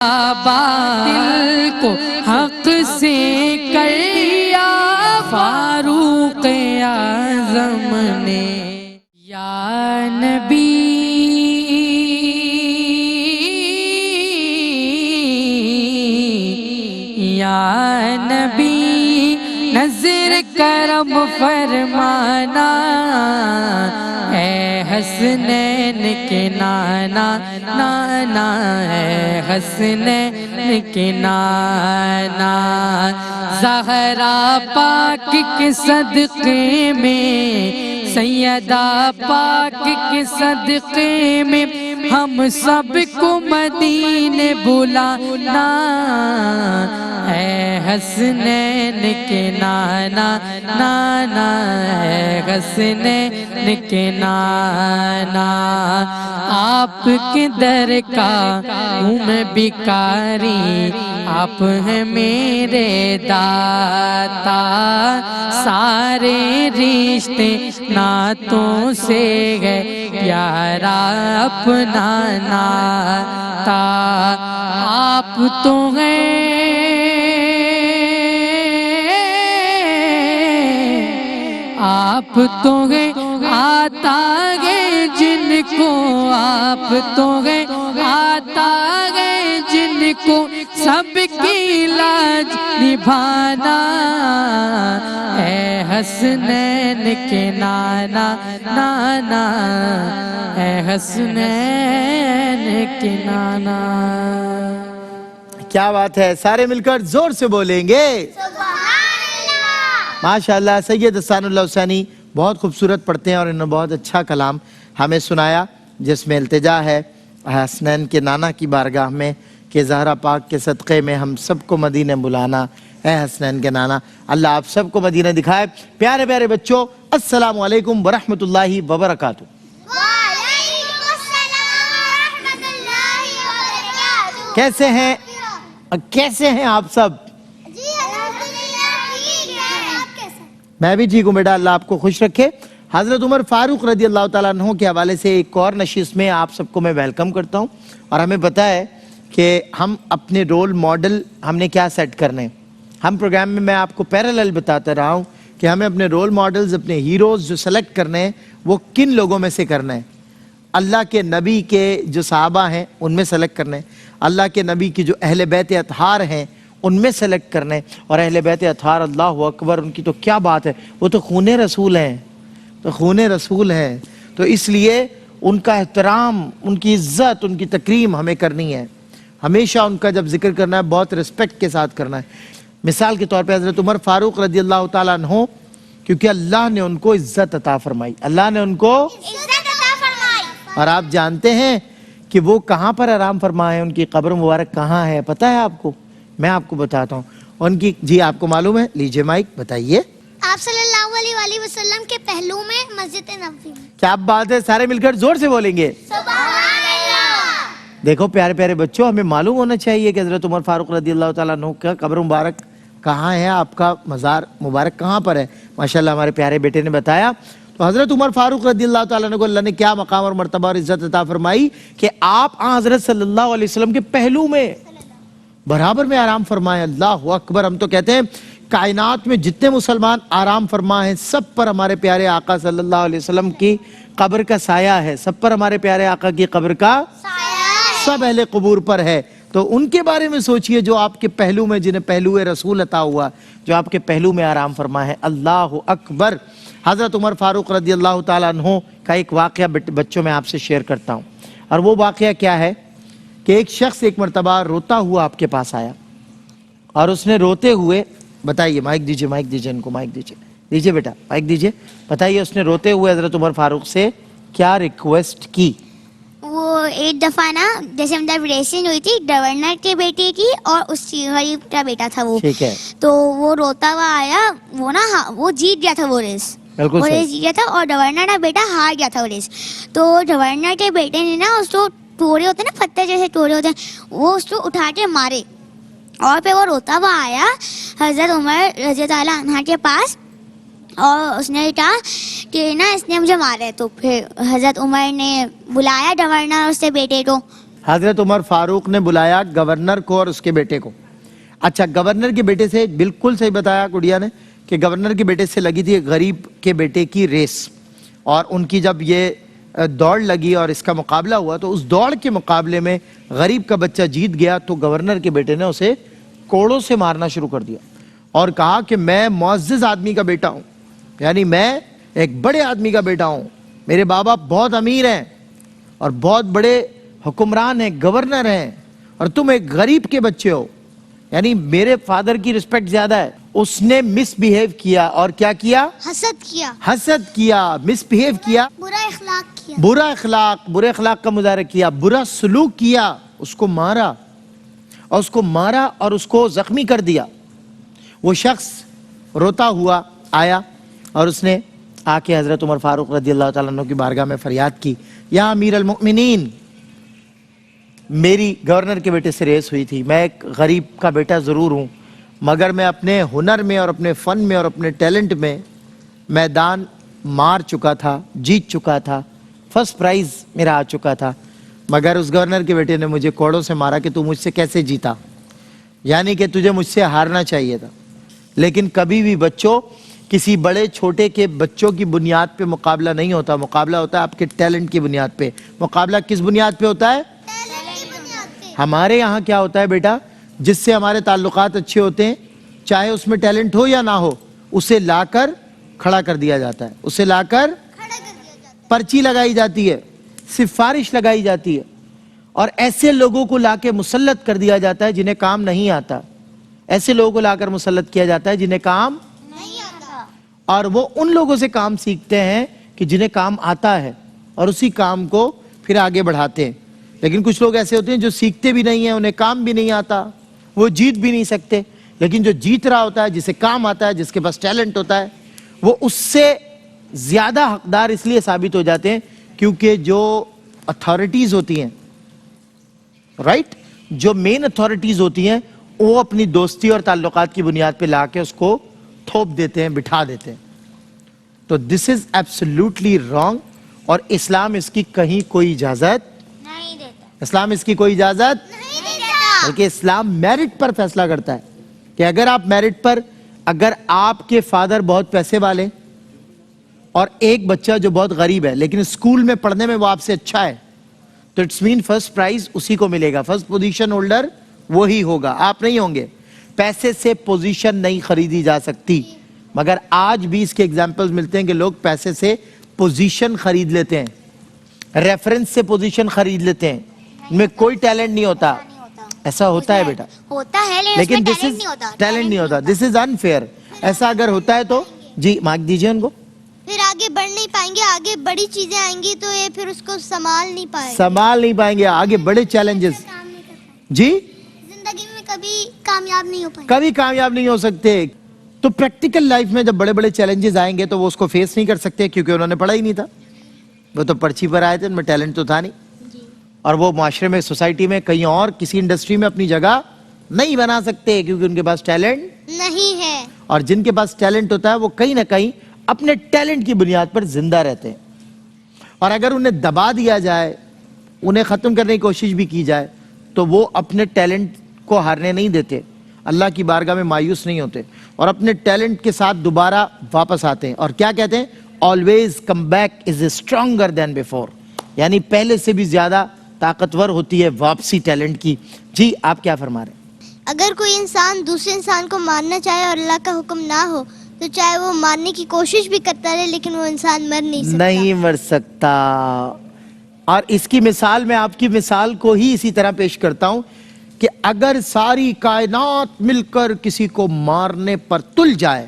باطل کو حق سے کریا فاروق اعظم نے یا نبی یا نبی نظر کرم فرمانا اے حسنین کے نانا نانا اے حسنین کے نانا زہرا پاک کے صدقے میں سیدہ پاک کے صدقے میں ہم سب کو مدینے بلانا اے حسنین کے نانا نانا اے حسنین کے نانا آپ کے در کا ہوں میں بیکاری آپ ہیں میرے داتا سارے رشتے ناتوں سے گئے پیارا اپنا ناتا آپ تو ہیں آپ تو ہیں آتا گئے جن کو آپ تو ہیں آتا گئے جن کو سب کی لاج نبھانا اے حسنین کے نانا نانا اے حسنین کے نانا کیا بات ہے، سارے مل کر زور سے بولیں گے ماشاءاللہ۔ سید حسان اللہ حسینی بہت خوبصورت پڑھتے ہیں اور انہوں نے بہت اچھا کلام ہمیں سنایا جس میں التجا ہے حسنین کے نانا کی بارگاہ میں کہ زہرا پاک کے صدقے میں ہم سب کو مدینے بلانا اے حسنین کے نانا۔ اللہ آپ سب کو مدینہ دکھائے۔ پیارے پیارے بچوں، السلام علیکم ورحمۃ اللہ وبرکاتہ۔ وعلیکم السلام ورحمۃ اللہ وبرکاتہ۔ کیسے ہیں آپ سب؟ جی الحمدللہ ٹھیک ہے، آپ کیسے؟ میں بھی ٹھیک ہوں بیٹا، اللہ آپ کو خوش رکھے۔ حضرت عمر فاروق رضی اللہ تعالیٰ عنہ کے حوالے سے ایک اور نشست میں آپ سب کو میں ویلکم کرتا ہوں، اور ہمیں پتہ ہے کہ ہم اپنے رول ماڈل ہم نے کیا سیٹ کرنے ہیں۔ ہم پروگرام میں آپ کو پیرالل بتاتا رہا ہوں کہ ہمیں اپنے رول ماڈلز، اپنے ہیروز جو سلیکٹ کرنے ہیں وہ کن لوگوں میں سے کرنا ہے۔ اللہ کے نبی کے جو صحابہ ہیں ان میں سلیکٹ کرنے ہیں، اللہ کے نبی کی جو اہل بیت اطہار ہیں ان میں سلیکٹ کرنے، اور اہل بیت اطہار اللہ اکبر، ان کی تو کیا بات ہے، وہ تو خون رسول ہیں، تو خون رسول ہیں، تو اس لیے ان کا احترام، ان کی عزت، ان کی تکریم ہمیں کرنی ہے۔ ہمیشہ ان کا جب ذکر کرنا ہے بہت رسپیکٹ کے ساتھ کرنا ہے۔ مثال کے طور پہ حضرت عمر فاروق رضی اللہ تعالیٰ عنہ، کیونکہ اللہ نے ان کو عزت عطا فرمائی، اللہ نے ان کو عزت عطا فرمائی، اور آپ جانتے ہیں کہ وہ کہاں پر آرام فرما ہے، ان کی قبر مبارک کہاں ہے پتہ ہے آپ کو؟ میں آپ کو بتاتا ہوں ان کی، جی آپ کو معلوم ہے؟ لیجئے مائک بتائیے۔ آپ صلی اللہ علیہ وآلہ وسلم کے پہلو میں مسجد نبوی میں۔ کیا بات ہے، سارے مل کر زور سے بولیں گے سبحان اللہ۔ دیکھو پیارے پیارے بچوں، ہمیں معلوم ہونا چاہیے کہ حضرت عمر فاروق رضی اللہ تعالیٰ عنہ کا قبر مبارک کہاں ہے، آپ کا مزار مبارک کہاں پر ہے۔ ماشاءاللہ ہمارے پیارے بیٹے نے بتایا۔ تو حضرت عمر فاروق رضی اللہ تعالیٰ عنہ کو اللہ نے کیا مقام اور مرتبہ اور عزت عطا فرمائی کہ آپ حضرت صلی اللہ علیہ وسلم کے پہلو میں برابر میں آرام فرمائے۔ اللہ اکبر۔ ہم تو کہتے ہیں کائنات میں جتنے مسلمان آرام فرما ہیں سب پر ہمارے پیارے آقا صلی اللہ علیہ وسلم کی قبر کا سایہ ہے، سب پر ہمارے پیارے آقا کی قبر کا سب اہل قبور پر ہے۔ تو ان کے بارے میں سوچئے جو آپ کے پہلو میں، جنہیں پہلو رسول عطا ہوا، جو آپ کے پہلو میں آرام فرما ہے۔ اللہ اکبر۔ حضرت عمر فاروق رضی اللہ تعالیٰ عنہ کا ایک واقعہ بچوں میں آپ سے شیئر کرتا ہوں، اور وہ واقعہ کیا ہے کہ ایک شخص ایک مرتبہ روتا ہوا آپ کے پاس آیا، اور اس نے روتے ہوئے، بتائیے، مائک دیجئے، مائک دیجئے ان کو، مائک دیجئے، دیجئے بیٹا مائک دیجئے، بتائیے اس نے روتے ہوئے حضرت عمر فاروق سے کیا ریکویسٹ کی؟ وہ ایک دفعہ نا جیسے مطلب ریسنگ ہوئی تھی گورنر کے بیٹے کی اور اس غریب کا بیٹا تھا وہ، ٹھیک ہے، تو وہ روتا ہوا آیا، وہ نا وہ جیت گیا تھا وہ ریس، بالکل وہ صحیح، ریس جیت گیا تھا، اور گورنر کا بیٹا ہار گیا تھا وہ ریس۔ تو گورنر کے بیٹے نے نا اس کو ٹوڑے ہوتے ہیں نا، پتھر جیسے ٹوڑے ہوتے ہیں، وہ اس کو اٹھا کے مارے، اور پھر وہ روتا ہوا آیا حضرت عمر رضی اللہ عنہ کے پاس، اور اس نے کہا کہ نا اس نے مجھے مارا ہے۔ تو پھر حضرت عمر نے بلایا گورنر اس سے بیٹے کو، حضرت عمر فاروق نے بلایا گورنر کو اور اس کے بیٹے کو. اچھا, گورنر کے بیٹے سے بالکل صحیح بتایا گڑیا نے کہ گورنر کے بیٹے سے لگی تھی غریب کے بیٹے کی ریس, اور ان کی جب یہ دوڑ لگی اور اس کا مقابلہ ہوا تو اس دوڑ کے مقابلے میں غریب کا بچہ جیت گیا, تو گورنر کے بیٹے نے اسے کوڑوں سے مارنا شروع کر دیا اور کہا کہ میں معزز آدمی کا بیٹا ہوں, یعنی میں ایک بڑے آدمی کا بیٹا ہوں, میرے بابا بہت امیر ہیں اور بہت بڑے حکمران ہیں, گورنر ہیں, اور تم ایک غریب کے بچے ہو, یعنی میرے فادر کی رسپیکٹ زیادہ ہے. اس نے مس بیہیو کیا اور کیا کیا؟ حسد کیا, مس بیہیو کیا, برے اخلاق کا مظاہرہ کیا, برا سلوک کیا, اس کو مارا اور اس کو زخمی کر دیا. وہ شخص روتا ہوا آیا اور اس نے آ کے حضرت عمر فاروق رضی اللہ تعالیٰ عنہ کی بارگاہ میں فریاد کی, یا امیر المؤمنین, میری گورنر کے بیٹے سے ریس ہوئی تھی, میں ایک غریب کا بیٹا ضرور ہوں, مگر میں اپنے ہنر میں اور اپنے فن میں اور اپنے ٹیلنٹ میں میدان مار چکا تھا, جیت چکا تھا, فرسٹ پرائز میرا آ چکا تھا, مگر اس گورنر کے بیٹے نے مجھے کوڑوں سے مارا کہ تو مجھ سے کیسے جیتا, یعنی کہ تجھے مجھ سے ہارنا چاہیے تھا. لیکن کبھی بھی بچوں کسی بڑے چھوٹے کے بچوں کی بنیاد پہ مقابلہ نہیں ہوتا, مقابلہ ہوتا ہے آپ کے ٹیلنٹ کی بنیاد پہ. مقابلہ کس بنیاد پہ ہوتا ہے؟ ہمارے یہاں کیا ہوتا ہے بیٹا, جس سے ہمارے تعلقات اچھے ہوتے ہیں, چاہے اس میں ٹیلنٹ ہو یا نہ ہو, اسے لا کر کھڑا کر دیا جاتا ہے, اسے لا کر پرچی لگائی جاتی ہے, سفارش لگائی جاتی ہے, اور ایسے لوگوں کو لا کے مسلط کر دیا جاتا ہے جنہیں کام نہیں آتا. ایسے لوگوں کو لا کر مسلط کیا جاتا ہے جنہیں کام نہیں آتا, اور وہ ان لوگوں سے کام سیکھتے ہیں کہ جنہیں کام آتا ہے, اور اسی کام کو پھر آگے بڑھاتے ہیں. لیکن کچھ لوگ ایسے ہوتے ہیں جو سیکھتے بھی نہیں ہیں, انہیں کام بھی نہیں آتا, وہ جیت بھی نہیں سکتے. لیکن جو جیت رہا ہوتا ہے, جسے کام آتا ہے, جس کے پاس ٹیلنٹ ہوتا ہے, وہ اس سے زیادہ حقدار اس لیے ثابت ہو جاتے ہیں کیونکہ جو اتھارٹیز ہوتی ہیں, رائٹ, جو مین اتھارٹیز ہوتی ہیں, وہ اپنی دوستی اور تعلقات کی بنیاد پہ لا کے اس کو تھوپ دیتے ہیں, بٹھا دیتے ہیں. تو دس از ایبسلیوٹلی رانگ, اور اسلام اس کی کہیں کوئی اجازت نہیں دیتا. اسلام اس کی کوئی اجازت نہیں دیتا, بلکہ اسلام میرٹ پر فیصلہ کرتا ہے کہ اگر آپ میرٹ پر, اگر آپ کے فادر بہت پیسے والے اور ایک بچہ جو بہت غریب ہے لیکن اسکول میں پڑھنے میں وہ آپ سے اچھا ہے, تو اٹس مین فرسٹ پرائز اسی کو ملے گا, فرسٹ پوزیشن ہولڈر وہی ہوگا, آپ نہیں ہوں گے. پیسے سے پوزیشن نہیں خریدی جا سکتی, مگر آج بھی اس کے ایگزامپلز ملتے ہیں کہ لوگ پیسے سے پوزیشن خرید لیتے ہیں, ریفرنس سے پوزیشن خرید لیتے ہیں, ان میں کوئی ٹیلنٹ نہیں ہوتا. ایسا ہوتا ہے بیٹا, ہوتا ہے لیکن دس از ٹیلنٹ نہیں ہوتا, دس از انفیئر. ایسا اگر ہوتا ہے تو جی مائک دیجیے ان کو. پھر آگے بڑھ نہیں پائیں گے, آگے بڑی چیزیں آئیں گی تو یہ پھر اس کو سنبھال نہیں پائیں گے, آگے بڑے چیلنجز جی زندگی میں کبھی کامیاب نہیں ہو پائیں گے, کبھی کامیاب نہیں ہو سکتے. تو پریکٹیکل لائف میں جب بڑے بڑے چیلنجز آئیں گے تو وہ اس کو فیس نہیں کر سکتے کیونکہ انہوں نے پڑھا ہی نہیں تھا, وہ تو پرچی پر آئے تھے, ان میں ٹیلنٹ تو تھا نہیں, اور وہ معاشرے میں, سوسائٹی میں, کہیں اور کسی انڈسٹری میں اپنی جگہ نہیں بنا سکتے کیونکہ ان کے پاس ٹیلنٹ نہیں ہے. اور جن کے پاس ٹیلنٹ ہوتا ہے وہ کہیں نہ کہیں اپنے ٹیلنٹ کی بنیاد پر زندہ رہتے ہیں, اور اگر انہیں دبا دیا جائے, انہیں ختم کرنے کی کوشش بھی کی جائے, تو وہ اپنے ٹیلنٹ کو ہارنے نہیں دیتے, اللہ کی بارگاہ میں مایوس نہیں ہوتے, اور اپنے ٹیلنٹ کے ساتھ دوبارہ واپس آتے ہیں. اور کیا کہتے ہیں؟ always come back is stronger than before, یعنی پہلے سے بھی زیادہ طاقتور ہوتی ہے واپسی ٹیلنٹ کی. جی آپ کیا فرما رہے ہیں؟ اگر کوئی انسان دوسرے انسان کو مارنا چاہے اور اللہ کا حکم نہ ہو تو چاہے وہ مارنے کی کوشش بھی کرتا رہے, لیکن وہ انسان نہیں مر سکتا. اور اس کی مثال میں آپ کی مثال کو ہی اسی طرح پیش کرتا ہوں کہ اگر ساری کائنات مل کر کسی کو مارنے پر تل جائے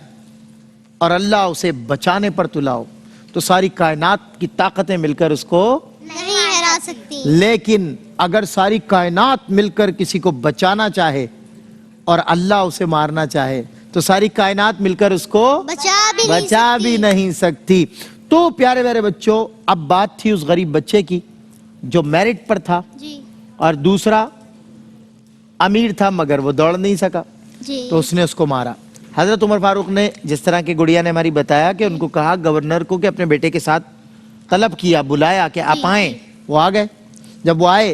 اور اللہ اسے بچانے پر تلا ہو, تو ساری کائنات کی طاقتیں مل کر اس کو نہیں ہرا سکتی. لیکن اگر ساری کائنات مل کر کسی کو بچانا چاہے اور اللہ اسے مارنا چاہے تو ساری کائنات مل کر اس کو بچا بھی نہیں سکتی. تو پیارے پیارے بچوں, اب بات تھی اس غریب بچے کی جو میرٹ پر تھا, اور دوسرا امیر تھا مگر وہ دوڑ نہیں سکا, تو اس نے اس کو مارا. حضرت عمر فاروق نے, جس طرح کہ گڑیا نے ہماری بتایا, کہ ان کو کہا گورنر کو کہ اپنے بیٹے کے ساتھ طلب کیا, بلایا کہ آپ آئیں. وہ آ گئے. جب وہ آئے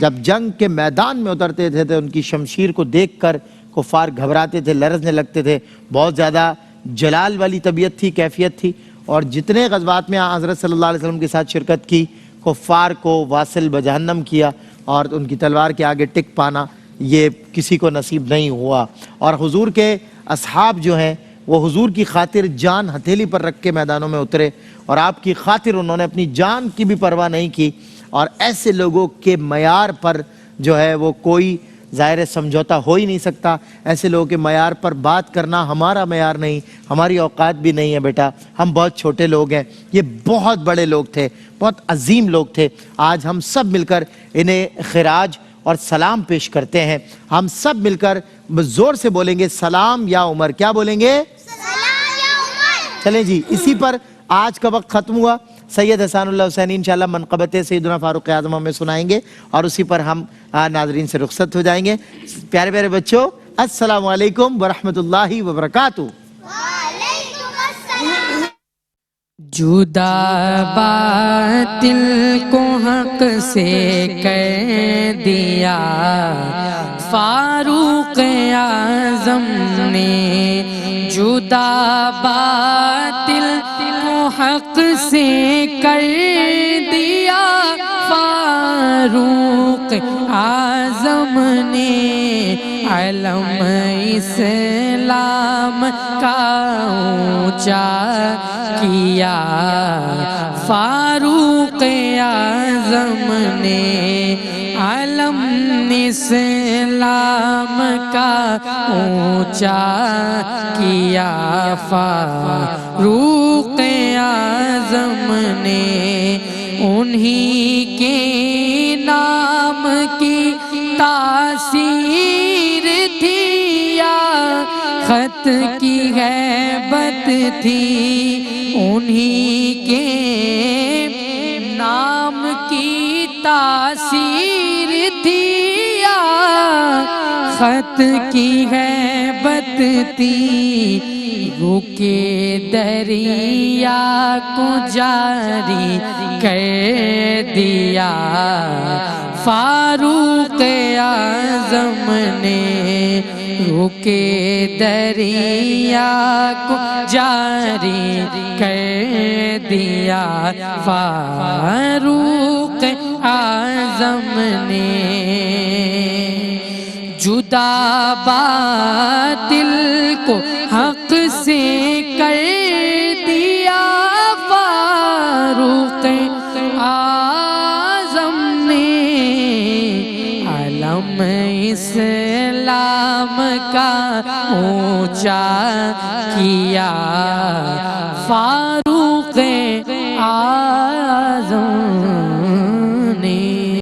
جب جنگ کے میدان میں اترتے تھے تو ان کی شمشیر کو دیکھ کر کفار گھبراتے تھے, لرزنے لگتے تھے. بہت زیادہ جلال والی طبیعت تھی, کیفیت تھی. اور جتنے غزوات میں حضرت صلی اللہ علیہ وسلم کے ساتھ شرکت کی, کفار کو واصل بجہنم کیا اور ان کی تلوار کے آگے ٹک پانا یہ کسی کو نصیب نہیں ہوا. اور حضور کے اصحاب جو ہیں وہ حضور کی خاطر جان ہتھیلی پر رکھ کے میدانوں میں اترے, اور آپ کی خاطر انہوں نے اپنی جان کی بھی پرواہ نہیں کی. اور ایسے لوگوں کے معیار پر جو ہے وہ کوئی ظاہر سمجھوتا ہو ہی نہیں سکتا. ایسے لوگوں کے معیار پر بات کرنا ہمارا معیار نہیں, ہماری اوقات بھی نہیں ہے بیٹا. ہم بہت چھوٹے لوگ ہیں, یہ بہت بڑے لوگ تھے, بہت عظیم لوگ تھے. آج ہم سب مل کر انہیں خراج اور سلام پیش کرتے ہیں. ہم سب مل کر زور سے بولیں گے سلام یا عمر. کیا بولیں گے؟ سلام یا عمر. چلیں جی, اسی پر آج کا وقت ختم ہوا. سید حسان اللہ حسینی انشاءاللہ منقبت سیدنا فاروق اعظم ہمیں سنائیں گے اور اسی پر ہم ناظرین سے رخصت ہو جائیں گے. پیارے پیارے بچوں, السلام علیکم ورحمۃ اللہ وبرکاتہ. وعلیکم السلام. جدا باطل کو حق سے کر دیا فاروق اعظم نے, جدا باطل کو حق سے کر دیا فاروق اعظم نے, علم اسلام کا اونچا کیا فاروق اعظم نے, علم اسلام کا اونچا کیا فاروق اعظم نے. انہی کے نام کی تاثیر تھی یا خط کی ہیبت تھی, انہی کے نام کی تاثیر تھی یا خط کی ہیبت تھی. روکے دریا کو جاری کر دیا فاروق اعظم نے, روکے دریا کو جاری کر دیا فاروق اعظم نے. جدا باطل کو حق سے کر دیا فاروق اعظم نے, علم اسلام کا اونچا کیا فاروق اعظم